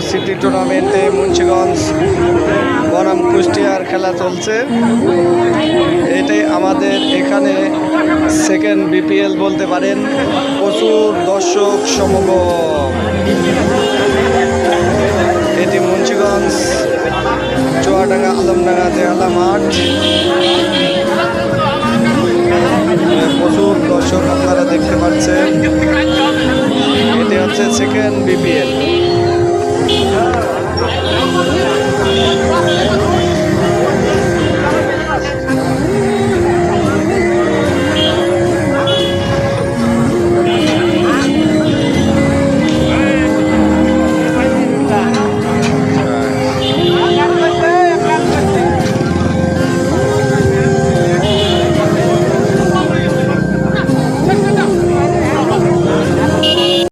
City টুর্নামেন্টে মুন্সিগঞ্জ বনাম কুষ্টিয়ার খেলা চলছে। এটাই আমাদের এখানে সেকেন্ড বিপিএল বলতে পারেন। প্রচুর দর্শক সমাগম। এটি মুন্সিগঞ্জ চুয়াডাঙ্গা আলমডাঙ্গা দেহালা মাঠ। প্রচুর দর্শক আপনারা দেখতে পাচ্ছেন। এটি হচ্ছে সেকেন্ড বিপিএল।